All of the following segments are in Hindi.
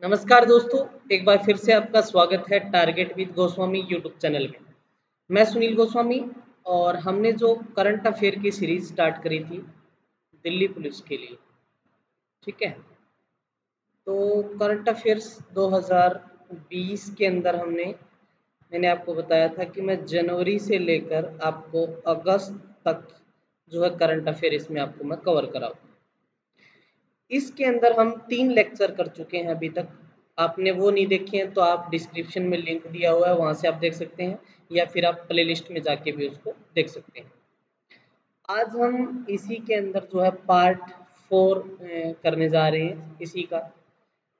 नमस्कार दोस्तों, एक बार फिर से आपका स्वागत है target with Goswami YouTube channel में। मैं सुनील गोस्वामी और हमने जो करंट अफेयर की सीरीज स्टार्ट करी थी दिल्ली पुलिस के लिए, ठीक है। तो करंट अफेयर्स 2020 के अंदर मैंने आपको बताया था कि मैं जनवरी से लेकर आपको अगस्त तक जो है करंट अफेयर इसमें आपको मैं कवर कराऊँ। इसके अंदर हम 3 लेक्चर कर चुके हैं अभी तक। आपने वो नहीं देखे हैं तो आप डिस्क्रिप्शन में लिंक दिया हुआ है, वहाँ से आप देख सकते हैं, या फिर आप प्लेलिस्ट में जाके भी उसको देख सकते हैं। आज हम इसी के अंदर जो है पार्ट 4 करने जा रहे हैं इसी का,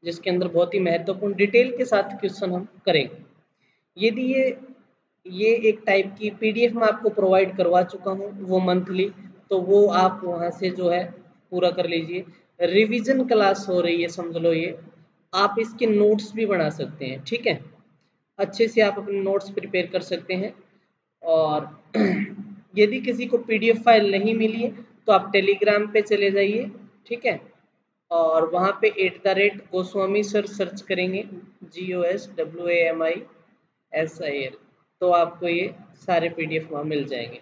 जिसके अंदर बहुत ही महत्वपूर्ण डिटेल के साथ क्वेश्चन हम करेंगे। यदि ये एक टाइप की पीडीएफ मैं आपको प्रोवाइड करवा चुका हूँ वो मंथली, तो वो आप वहाँ से जो है पूरा कर लीजिए। रिवीजन क्लास हो रही है, समझ लो ये। आप इसके नोट्स भी बना सकते हैं, ठीक है। अच्छे से आप अपने नोट्स प्रिपेयर कर सकते हैं। और यदि किसी को पीडीएफ फाइल नहीं मिली है तो आप टेलीग्राम पे चले जाइए, ठीक है। और वहाँ पे @गोस्वामी सर सर्च करेंगे, GOSWAMISIR, तो आपको ये सारे पीडीएफ वहाँ मिल जाएंगे,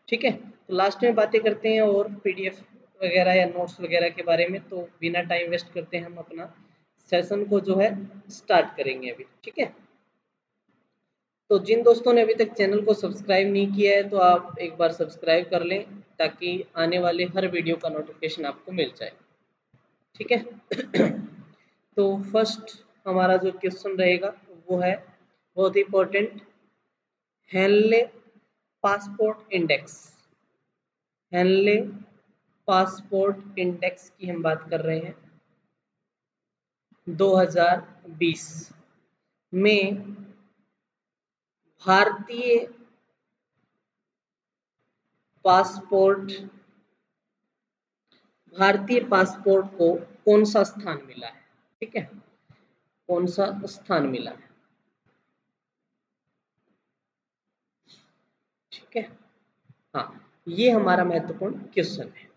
ठीक है। तो लास्ट में बातें करते हैं और पीडीएफ वगैरह या नोट्स वगैरह के बारे में। तो बिना टाइम वेस्ट करते हम अपना सेशन को जो है स्टार्ट करेंगे अभी, ठीक है। तो जिन दोस्तों ने अभी तक चैनल को सब्सक्राइब नहीं किया है तो आप एक बार सब्सक्राइब कर लें, ताकि आने वाले हर वीडियो का नोटिफिकेशन आपको मिल जाए, ठीक है। तो फर्स्ट हमारा जो क्वेश्चन रहेगा वो है बहुत important, Henley passport index. Henley passport index की हम बात कर रहे हैं। 2020 में भारतीय पासपोर्ट को कौन सा स्थान मिला है, ठीक है। कौन सा स्थान मिला है, ठीक है। हाँ, ये हमारा महत्वपूर्ण क्वेश्चन है।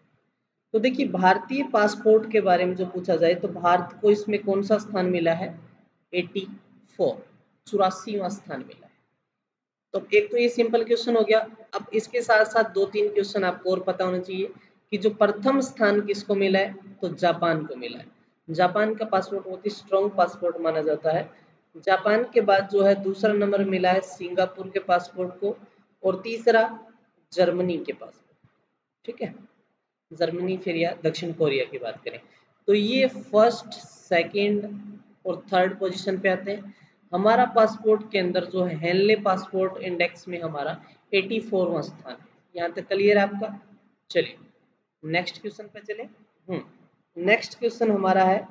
तो देखिए, भारतीय पासपोर्ट के बारे में जो पूछा जाए तो भारत को इसमें कौन सा स्थान मिला है? 84, 84वां स्थान मिला है। तो एक तो ये सिंपल क्वेश्चन हो गया। अब इसके साथ साथ 2-3 क्वेश्चन आपको और पता होना चाहिए कि जो प्रथम स्थान किसको मिला है, तो जापान को मिला है। जापान का पासपोर्ट बहुत ही स्ट्रॉन्ग पासपोर्ट माना जाता है। जापान के बाद जो है दूसरा नंबर मिला है सिंगापुर के पासपोर्ट को, और तीसरा जर्मनी के पासपोर्ट, ठीक है। जर्मनी फिर या दक्षिण कोरिया की बात करें तो ये फर्स्ट, सेकंड और थर्ड पोजीशन पे आते हैं। हमारा पासपोर्ट के अंदर जो है हेनले पासपोर्ट इंडेक्स में हमारा 84वां स्थान है। यहाँ तक क्लियर है आपका? चलिए नेक्स्ट क्वेश्चन पे चले। नेक्स्ट क्वेश्चन हमारा है,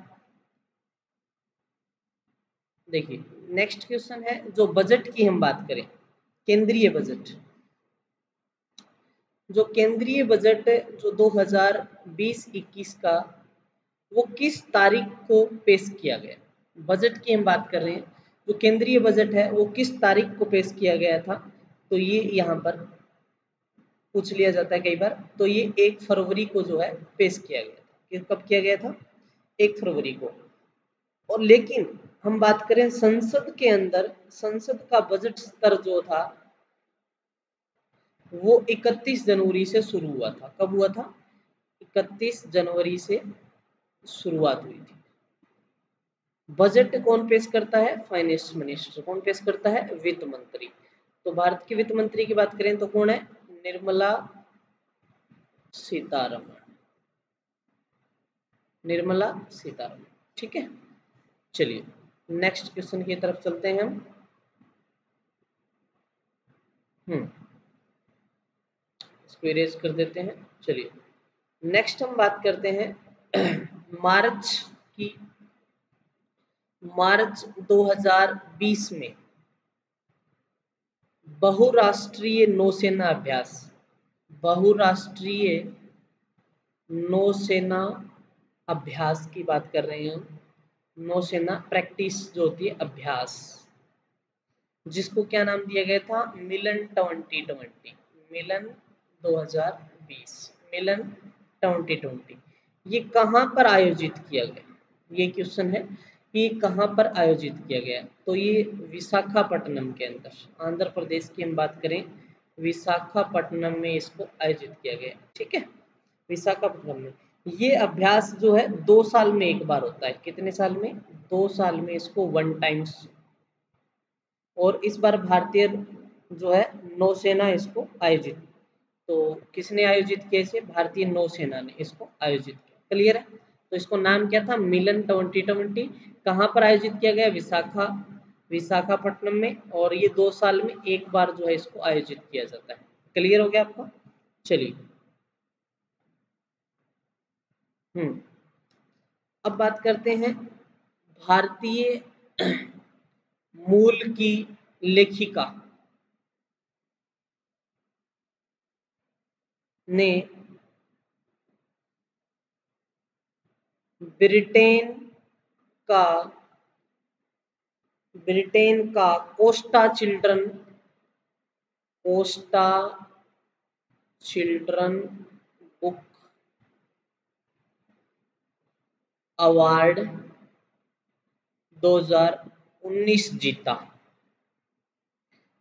देखिए नेक्स्ट क्वेश्चन है जो बजट की हम बात करें, केंद्रीय बजट। जो केंद्रीय बजट जो 2020-21 का, वो किस तारीख को पेश किया गया? बजट की हम बात कर रहे हैं, जो केंद्रीय बजट है वो किस तारीख को पेश किया गया था? तो ये यहाँ पर पूछ लिया जाता है कई बार। तो ये 1 फरवरी को जो है पेश किया गया था। कब किया गया था? 1 फरवरी को। और लेकिन हम बात करें संसद के अंदर, संसद का बजट सत्र जो था वो 31 जनवरी से शुरू हुआ था। कब हुआ था? 31 जनवरी से शुरुआत हुई थी। बजट कौन पेश करता है? Finance minister. कौन पेश करता है? वित्त मंत्री। तो भारत के वित्त मंत्री की बात करें तो कौन है? निर्मला सीतारमण। निर्मला सीतारमण, ठीक है। चलिए नेक्स्ट क्वेश्चन की तरफ चलते हैं हम। इसको इरेज कर देते हैं। चलिए नेक्स्ट हम बात करते हैं मार्च की। मार्च 2020 में बहुराष्ट्रीय नौसेना अभ्यास, बहुराष्ट्रीय नौसेना अभ्यास की बात कर रहे हैं हम। नौसेना प्रैक्टिस जो होती है, अभ्यास, जिसको क्या नाम दिया गया था? मिलन 2020। मिलन 2020, मिलन 2020। ये कहाँ पर आयोजित किया गया? ये क्वेश्चन है। कि कहाँ पर आयोजित किया गया। तो ये विशाखापट्टनम के अंदर, आंध्र प्रदेश की हम बात करें, विशाखापट्टनम में इसको आयोजित किया गया। ठीक है, विशाखापट्टनम में। ये अभ्यास जो है 2 साल में एक बार होता है। कितने साल में? 2 साल में इसको 1 टाइम्स। और इस बार भारतीय जो है नौसेना इसको आयोजित, तो किसने आयोजित किया इसे? भारतीय नौसेना ने इसको आयोजित किया। क्लियर है? तो इसको नाम क्या था? मिलन 2020। कहाँ पर आयोजित किया गया? विशाखापट्टनम में। और ये 2 साल में एक बार जो है इसको आयोजित किया जाता है। क्लियर हो गया आपको? चलिए, अब बात करते हैं भारतीय मूल की लेखिका ने ब्रिटेन का कोस्टा चिल्ड्रन बुक अवार्ड 2019 जीता।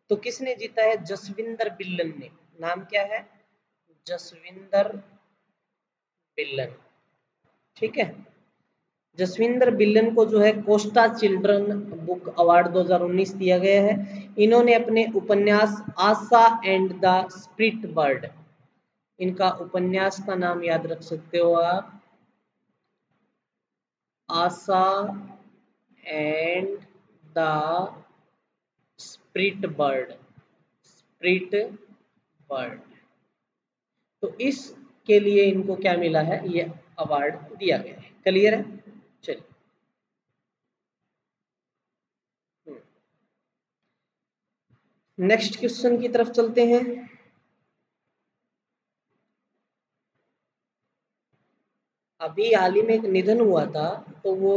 तो किसने जीता है? जसविंदर बिल्लन ने। नाम क्या है? जसविंदर बिल्लन। ठीक है, जसविंदर बिल्लन को जो है कोस्टा चिल्ड्रन बुक अवार्ड 2019 दिया गया है। इन्होंने अपने उपन्यास आशा एंड द स्प्लिट बर्ड, इनका उपन्यास का नाम याद रख सकते हो आप, आशा एंड द स्प्लिट बर्ड। तो इसके लिए इनको क्या मिला है? ये अवार्ड दिया गया है। क्लियर है? चलिए, नेक्स्ट क्वेश्चन की तरफ चलते हैं। अभी हाल ही में एक निधन हुआ था, तो वो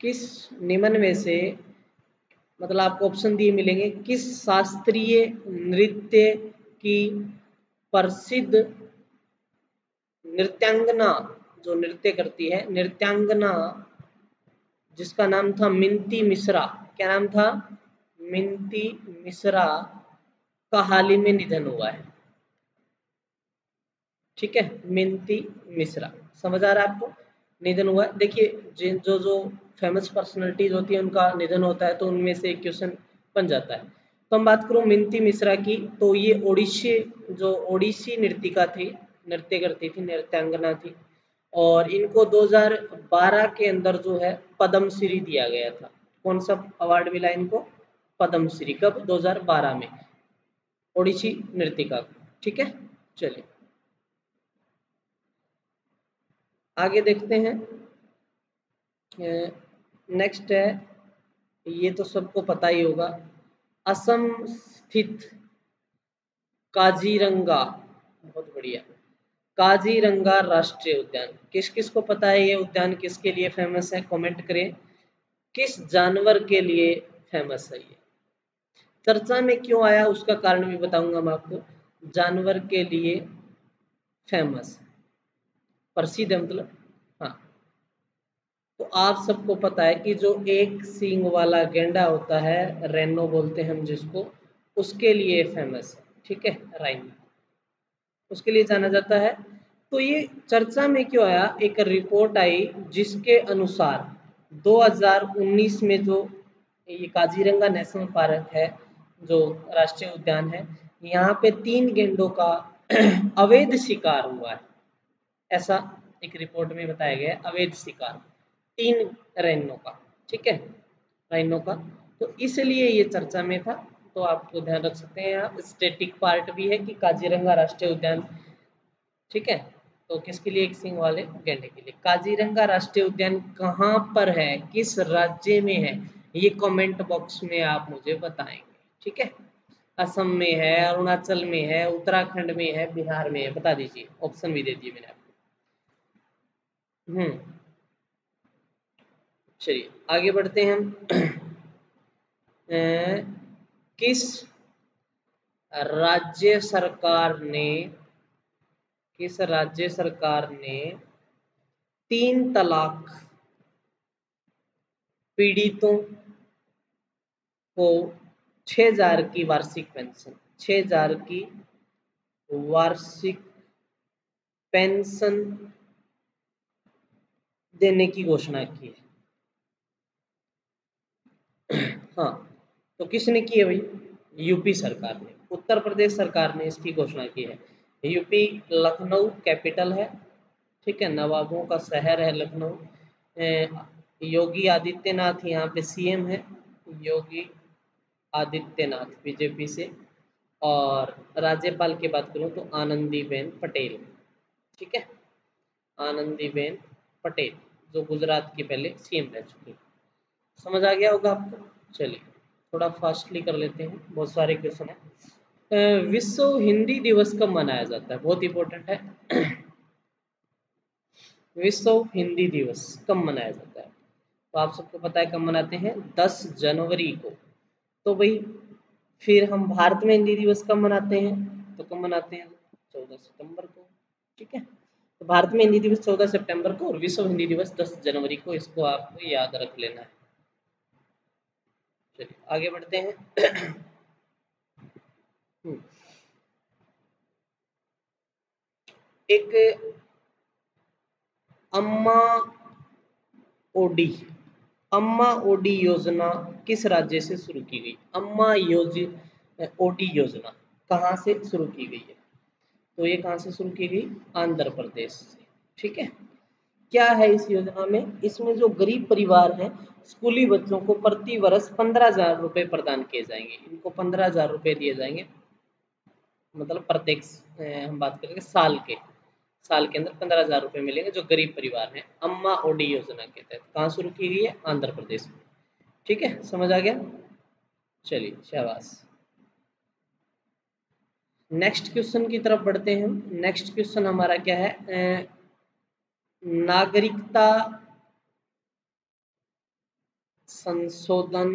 किस निम्न में से, मतलब आपको ऑप्शन दिए मिलेंगे, किस शास्त्रीय नृत्य की प्रसिद्ध नृत्यांगना, जो नृत्य करती है नृत्यांगना, जिसका नाम था मिंती मिश्रा। क्या नाम था? मिंती मिश्रा का हाल ही में निधन हुआ है। ठीक है, मिंती मिश्रा, समझ आ रहा है आपको? निधन हुआ है। देखिए, जिन जो जो फेमस पर्सनालिटीज होती है उनका निधन होता है, तो उनमें से एक क्वेश्चन बन जाता है। तो हम बात करूं मिंती मिश्रा की, तो ये ओडिसी नृत्यिका थी, नृत्य करती थी, नृत्यांगना थी। और इनको 2012 के अंदर जो है पद्मश्री दिया गया था। कौन सा अवार्ड मिला इनको? पद्मश्री। कब? 2012 में, ओडिसी नृत्यिका। ठीक है, चलिए आगे देखते हैं। नेक्स्ट है, ये तो सबको पता ही होगा, असम स्थित काजीरंगा। बहुत बढ़िया, काजीरंगा राष्ट्रीय उद्यान। किस किस को पता है ये उद्यान किसके लिए फेमस है? कमेंट करें, किस जानवर के लिए फेमस है ये? चर्चा में क्यों आया उसका कारण भी बताऊंगा मैं आपको। जानवर के लिए फेमस, प्रसिद्ध है मतलब। हाँ, तो आप सबको पता है कि जो एक सींग वाला गेंडा होता है, रेनो बोलते हैं हम जिसको, उसके लिए फेमस है। ठीक है, राइनो, उसके लिए जाना जाता है। तो ये चर्चा में क्यों आया? एक रिपोर्ट आई जिसके अनुसार 2019 में जो ये काजीरंगा नेशनल पार्क है, जो राष्ट्रीय उद्यान है, यहाँ पे 3 गेंडों का अवैध शिकार हुआ है। ऐसा एक रिपोर्ट में बताया गया है, अवैध शिकार 3 रैनों का। ठीक है, राइनो का, तो इसलिए ये चर्चा में था। तो आपको ध्यान रख सकते हैं आप, स्टेटिक पार्ट भी है कि काजीरंगा राष्ट्रीय उद्यान। ठीक है, तो किसके लिए? एक सींग वाले गैंडे के लिए। काजीरंगा राष्ट्रीय उद्यान कहाँ पर है, किस राज्य में है, ये कमेंट बॉक्स में आप मुझे बताएंगे। ठीक है, असम में है, अरुणाचल में है, उत्तराखंड में है, बिहार में है, बता दीजिए। ऑप्शन भी दे दिए मैंने आपको। चलिए आगे बढ़ते हैं हम। किस राज्य सरकार ने किस राज्य सरकार ने 3 तलाक पीड़ितों को 6,000 की वार्षिक पेंशन, 6,000 की वार्षिक पेंशन देने की घोषणा की है। हाँ, तो किसने की है भाई? यूपी सरकार ने, उत्तर प्रदेश सरकार ने इसकी घोषणा की है। यूपी लखनऊ कैपिटल है, ठीक है, नवाबों का शहर है लखनऊ। योगी आदित्यनाथ यहाँ पे सीएम है, योगी आदित्यनाथ बीजेपी से। और राज्यपाल की बात करूँ तो आनंदीबेन पटेल, ठीक है, आनंदीबेन पटेल जो गुजरात की पहले सीएम रह चुकी। समझ आ गया होगा आपको? चलिए थोड़ा फास्टली कर लेते हैं, बहुत सारे क्वेश्चन है। विश्व हिंदी दिवस कब मनाया जाता है? बहुत इंपॉर्टेंट है। विश्व हिंदी दिवस कब मनाया जाता है? तो आप सबको पता है कब मनाते हैं? 10 जनवरी को। तो भाई फिर हम भारत में हिंदी दिवस कब मनाते हैं? तो कब मनाते हैं? 14 सितंबर को, ठीक है। तो भारत में हिंदी दिवस 14 सितंबर को और विश्व हिंदी दिवस 10 जनवरी को, इसको आपको याद रख लेना है। चलिए आगे बढ़ते हैं। एक अम्मा ओडी, अम्मा ओडी योजना किस राज्य से शुरू की गई? अम्मा ओडी योजना कहाँ से शुरू की गई है? तो ये कहाँ से शुरू की गई? आंध्र प्रदेश से, ठीक है। क्या है इस योजना में? इसमें जो गरीब परिवार हैं, स्कूली बच्चों को प्रति वर्ष 15,000 रुपए प्रदान किए जाएंगे। इनको 15,000 रुपए दिए जाएंगे, मतलब प्रत्येक हम बात करेंगे साल के अंदर 15,000 रुपए मिलेंगे जो गरीब परिवार हैं। अम्मा ओडी योजना के तहत कहाँ शुरू की गई है? आंध्र प्रदेश में, ठीक है। समझ आ गया? चलिए शाबाश। नेक्स्ट क्वेश्चन की तरफ बढ़ते हैं हम। नेक्स्ट क्वेश्चन हमारा क्या है? नागरिकता संशोधन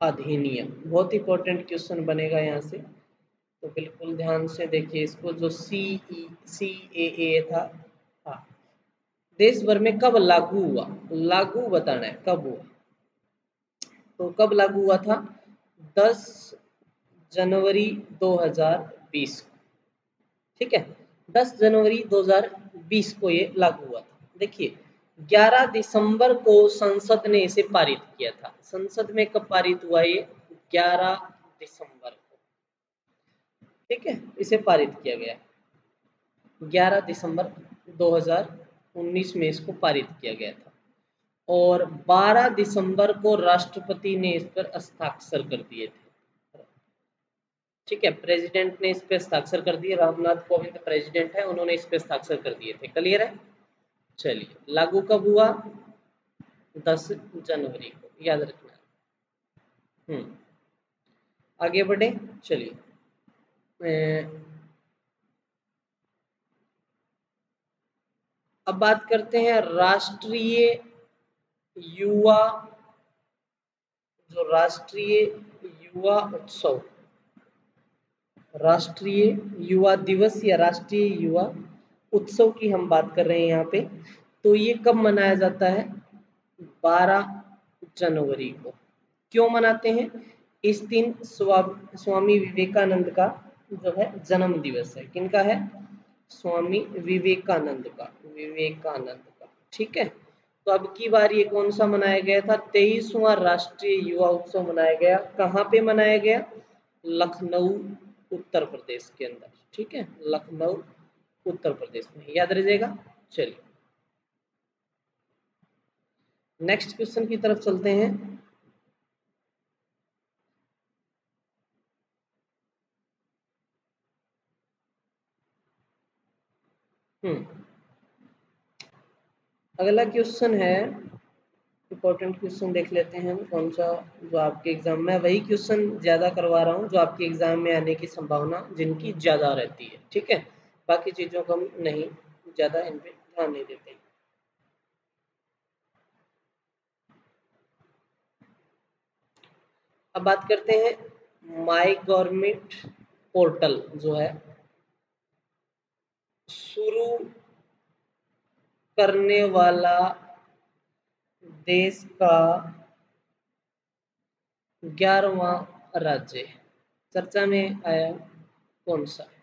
अधिनियम, बहुत इंपॉर्टेंट क्वेश्चन बनेगा यहाँ से, तो बिल्कुल ध्यान से देखिए इसको। जो CAA था, हाँ, देश भर में कब लागू हुआ? लागू बताना है कब हुआ। तो कब लागू हुआ था? 10 जनवरी 2020, ठीक है। 10 जनवरी 2020 को ये लागू हुआ था। देखिए 11 दिसंबर को संसद ने इसे पारित किया था। संसद में कब पारित हुआ ये? 11 दिसंबर को, ठीक है, इसे पारित किया गया। 11 दिसंबर 2019 में इसको पारित किया गया था और 12 दिसंबर को राष्ट्रपति ने इस पर हस्ताक्षर कर दिए थे, ठीक है। प्रेसिडेंट ने इस पर हस्ताक्षर कर दिए, रामनाथ कोविंद प्रेसिडेंट है, उन्होंने इस पर हस्ताक्षर कर दिए थे। क्लियर है? चलिए लागू कब हुआ? 10 जनवरी को, याद रखना। आगे बढ़े, चलिए। अब बात करते हैं राष्ट्रीय युवा, जो राष्ट्रीय युवा उत्सव, राष्ट्रीय युवा दिवस या राष्ट्रीय युवा उत्सव की हम बात कर रहे हैं यहाँ पे। तो ये कब मनाया जाता है? 12 जनवरी को। क्यों मनाते हैं? इस दिन स्वामी विवेकानंद का जो है जन्म दिवस है। किनका है? स्वामी विवेकानंद का, विवेकानंद का, ठीक है। तो अब की बार ये कौन सा मनाया गया था? 23वां राष्ट्रीय युवा उत्सव मनाया गया। कहाँ पे मनाया गया? लखनऊ उत्तर प्रदेश के अंदर, ठीक है, लखनऊ उत्तर प्रदेश में, याद रहिएगा। चलिए नेक्स्ट क्वेश्चन की तरफ चलते हैं। अगला क्वेश्चन है, इंपॉर्टेंट क्वेश्चन देख लेते हैं हम कौन सा, जो आपके एग्जाम में, वही क्वेश्चन ज्यादा करवा रहा हूँ जो आपके एग्जाम में आने की संभावना जिनकी ज्यादा रहती है, ठीक है। बाकी चीजों को हम नहीं ज्यादा इन पे ध्यान नहीं देते। अब बात करते हैं माई गवर्नमेंट पोर्टल जो है शुरू करने वाला देश का 11वां राज्य चर्चा में आया कौन सा है?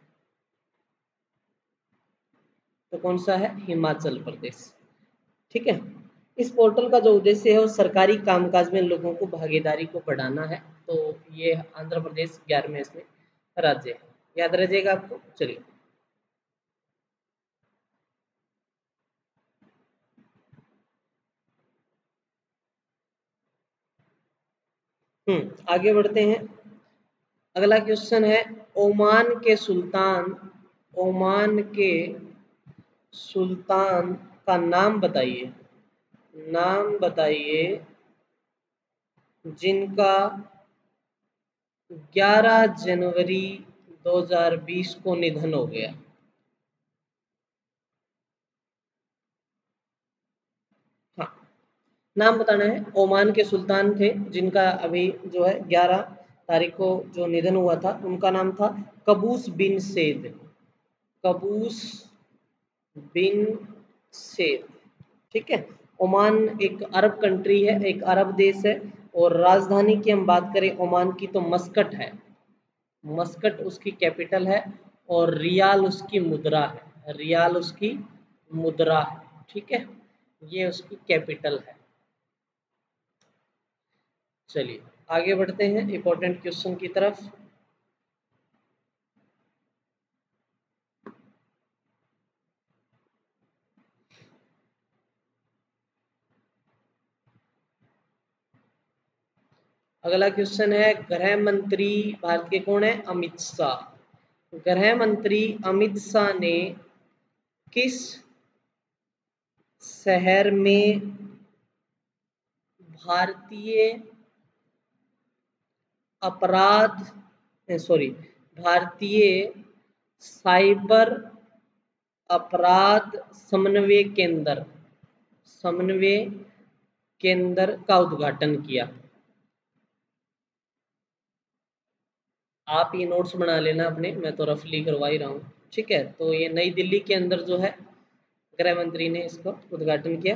तो कौन सा है? हिमाचल प्रदेश। ठीक है। इस पोर्टल का जो उद्देश्य है वो सरकारी कामकाज में लोगों को भागीदारी को बढ़ाना है। तो ये आंध्र प्रदेश 11वें इसमें राज्य है, याद रखिएगा आपको। चलिए आगे बढ़ते हैं। अगला क्वेश्चन है ओमान के सुल्तान का नाम बताइए। नाम बताइए जिनका 11 जनवरी 2020 को निधन हो गया। हाँ, नाम बताना है। ओमान के सुल्तान थे जिनका अभी जो है 11 तारीख को जो निधन हुआ था, उनका नाम था कबूस बिन सेद। कबूस बिन सेद। ठीक है। ओमान एक अरब कंट्री है, एक अरब देश है। और राजधानी की हम बात करें ओमान की तो मस्कट है। मस्कट उसकी कैपिटल है और रियाल उसकी मुद्रा है। रियाल उसकी मुद्रा है। ठीक है, ये उसकी कैपिटल है। चलिए आगे बढ़ते हैं इंपॉर्टेंट क्वेश्चन की तरफ। अगला क्वेश्चन है गृह मंत्री भारत के कौन है? अमित शाह। गृह मंत्री अमित शाह ने किस शहर में भारतीय अपराध सॉरी भारतीय साइबर अपराध समन्वय केंद्र का उद्घाटन किया? आप ये नोट्स बना लेना अपने, मैं तो रफली करवा ही रहा हूँ। ठीक है, तो ये नई दिल्ली के अंदर जो है गृह मंत्री ने इसका उद्घाटन किया।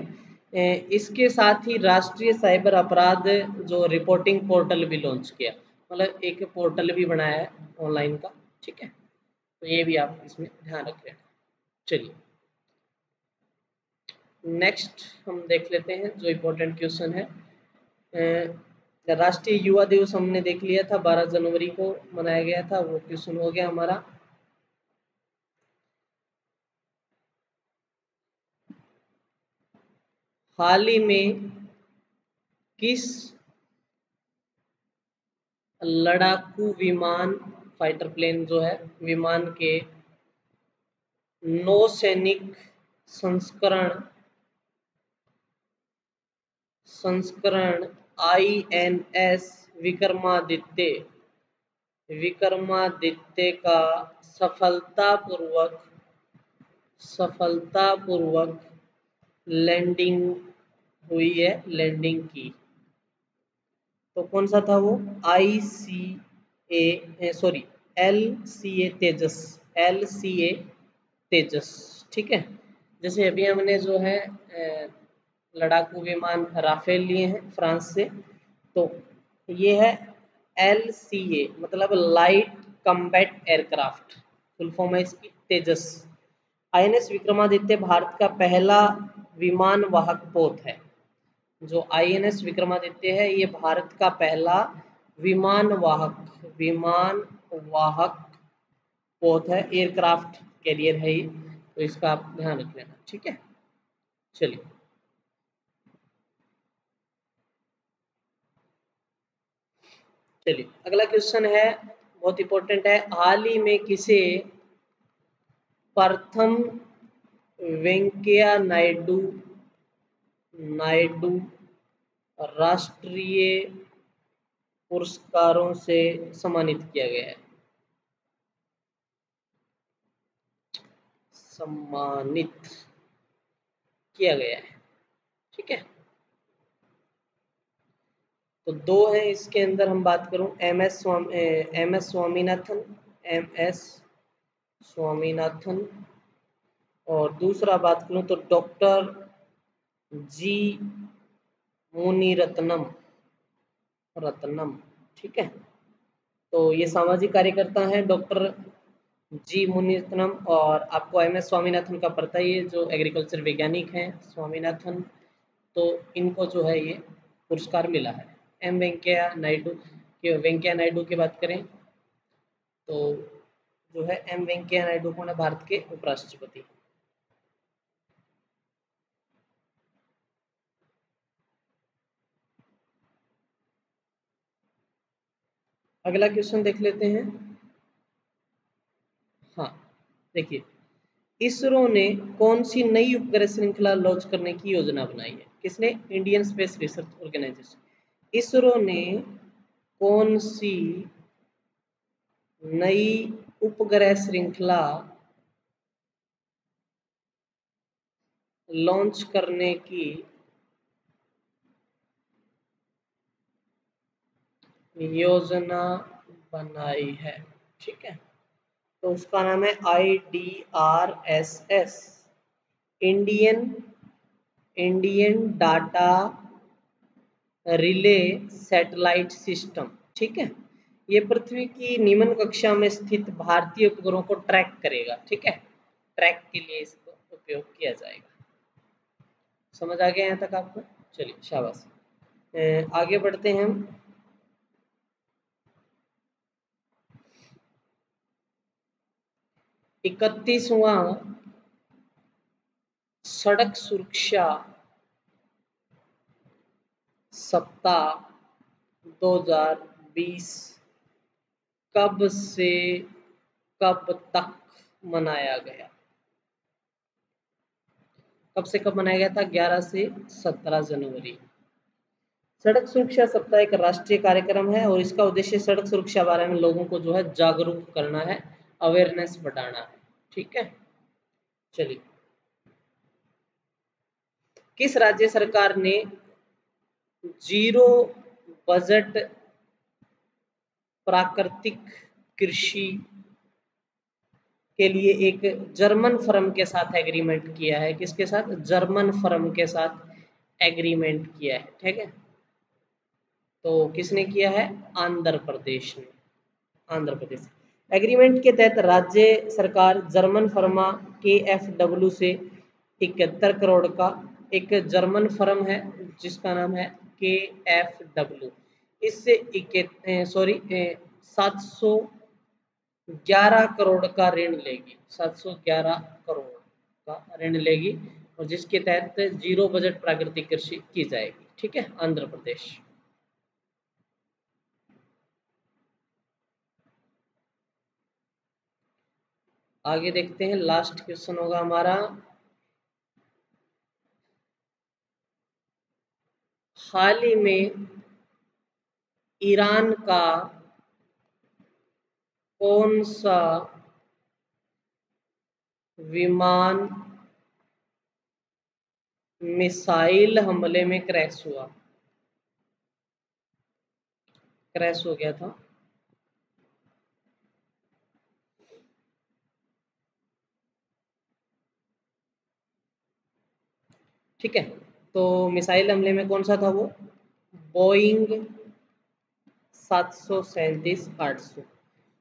इसके साथ ही राष्ट्रीय साइबर अपराध जो रिपोर्टिंग पोर्टल भी लॉन्च किया, मतलब एक पोर्टल भी बनाया है ऑनलाइन का। ठीक है, तो ये भी आप इसमें ध्यान रख लेना। चलिए नेक्स्ट हम देख लेते हैं जो इम्पोर्टेंट क्वेश्चन है। राष्ट्रीय युवा दिवस हमने देख लिया था, 12 जनवरी को मनाया गया था, वो क्वेश्चन हो गया हमारा। हाल ही में किस लड़ाकू विमान फाइटर प्लेन जो है विमान के नौसैनिक संस्करण संस्करण INS विक्रमादित्य का सफलतापूर्वक लैंडिंग हुई है, लैंडिंग की? तो कौन सा था वो? LCA तेजस। LCA तेजस। ठीक है। जैसे अभी हमने जो है लड़ाकू विमान राफेल लिए हैं फ्रांस से, तो ये है LCA मतलब light combat aircraft, full form है इसकी तेजस। INS विक्रमादित्य भारत का पहला विमान वाहक पोत है। जो INS विक्रमादित्य है ये भारत का पहला विमान वाहक पोत है, एयरक्राफ्ट कैरियर है ये, तो इसका आप ध्यान रख लेना। ठीक है, चलिए अगला क्वेश्चन है, बहुत इंपॉर्टेंट है। हाल ही में किसे प्रथम वेंकैया नायडू राष्ट्रीय पुरस्कारों से सम्मानित किया गया है? सम्मानित किया गया है। ठीक है, तो दो है इसके अंदर हम बात करूं, एम एस स्वामीनाथन और दूसरा बात करूं तो डॉक्टर जी मुनिरत्नम रत्नम, ठीक है। तो ये सामाजिक कार्यकर्ता हैं डॉक्टर जी मुनिरत्नम। और आपको एम.एस. स्वामीनाथन का पता ही है, जो एग्रीकल्चर वैज्ञानिक हैं स्वामीनाथन, तो इनको जो है ये पुरस्कार मिला है। वेंकैया नायडू की बात करें तो जो है एम वेंकैया नायडू कौन है, भारत के उपराष्ट्रपति। अगला क्वेश्चन देख लेते हैं। हाँ, देखिए, इसरो ने कौन सी नई उपग्रह श्रृंखला लॉन्च करने की योजना बनाई है? किसने? Indian space research organisation. ISRO ने कौन सी नई उपग्रह श्रृंखला लॉन्च करने की योजना बनाई है? ठीक है, तो उसका नाम है IDRSS, Indian Indian data relay satellite system. ठीक है, ये पृथ्वी की निम्न कक्षा में स्थित भारतीय उपग्रहों को ट्रैक करेगा। ठीक है, ट्रैक के लिए इसको उपयोग किया जाएगा। समझ आ गया यहाँ तक आपको? चलिए, शाबाश। आगे बढ़ते हैं हम। 31वां सड़क सुरक्षा सप्ताह 2020 कब से कब तक मनाया गया? कब से कब मनाया गया था? 11 से 17 जनवरी। सड़क सुरक्षा सप्ताह एक राष्ट्रीय कार्यक्रम है और इसका उद्देश्य सड़क सुरक्षा बारे में लोगों को जो है जागरूक करना है, अवेयरनेस बढ़ाना है। ठीक है, चलिए। किस राज्य सरकार ने जीरो बजट प्राकृतिक कृषि के लिए एक जर्मन फर्म के साथ एग्रीमेंट किया है? किसके साथ? जर्मन फर्म के साथ एग्रीमेंट किया है। ठीक है, तो किसने किया है? आंध्र प्रदेश ने। आंध्र प्रदेश। एग्रीमेंट के तहत राज्य सरकार जर्मन फर्मा KfW से 71 करोड़ का, एक जर्मन फर्म है जिसका नाम है KfW, इससे 711 करोड़ का ऋण लेगी। 711 करोड़ का ऋण लेगी और जिसके तहत जीरो बजट प्राकृतिक कृषि की जाएगी। ठीक है, आंध्र प्रदेश। आगे देखते हैं, लास्ट क्वेश्चन होगा हमारा। हाल ही में ईरान का कौन सा विमान मिसाइल हमले में क्रैश हुआ? क्रैश हो गया था। ठीक है, तो मिसाइल हमले में कौन सा था वो? बोइंग 737-800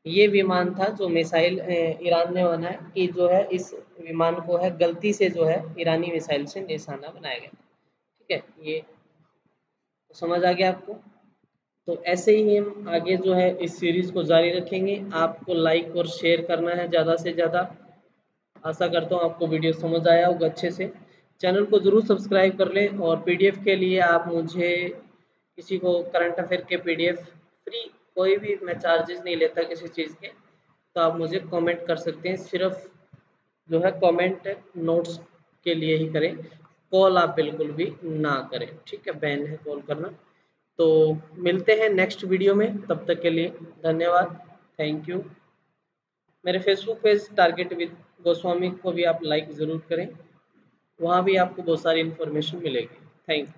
ये विमान था जो मिसाइल ईरान ने बनाया कि जो है इस विमान को है गलती से जो है ईरानी मिसाइल से निशाना बनाया गया। ठीक है, ये तो समझ आ गया आपको? तो ऐसे ही हम आगे जो है इस सीरीज को जारी रखेंगे। आपको लाइक और शेयर करना है ज़्यादा से ज़्यादा। आशा करता हूँ आपको वीडियो समझ आया होगा अच्छे से। चैनल को ज़रूर सब्सक्राइब कर लें और पीडीएफ के लिए आप मुझे, किसी को करंट अफेयर के पीडीएफ फ्री, कोई भी मैं चार्जेस नहीं लेता किसी चीज़ के, तो आप मुझे कमेंट कर सकते हैं। सिर्फ जो है कमेंट नोट्स के लिए ही करें, कॉल आप बिल्कुल भी ना करें। ठीक है, बैन है कॉल करना। तो मिलते हैं नेक्स्ट वीडियो में, तब तक के लिए धन्यवाद, थैंक यू। मेरे Facebook page target with Goswami को भी आप लाइक ज़रूर करें, वहाँ भी आपको बहुत सारी इन्फॉर्मेशन मिलेगी। Thank you.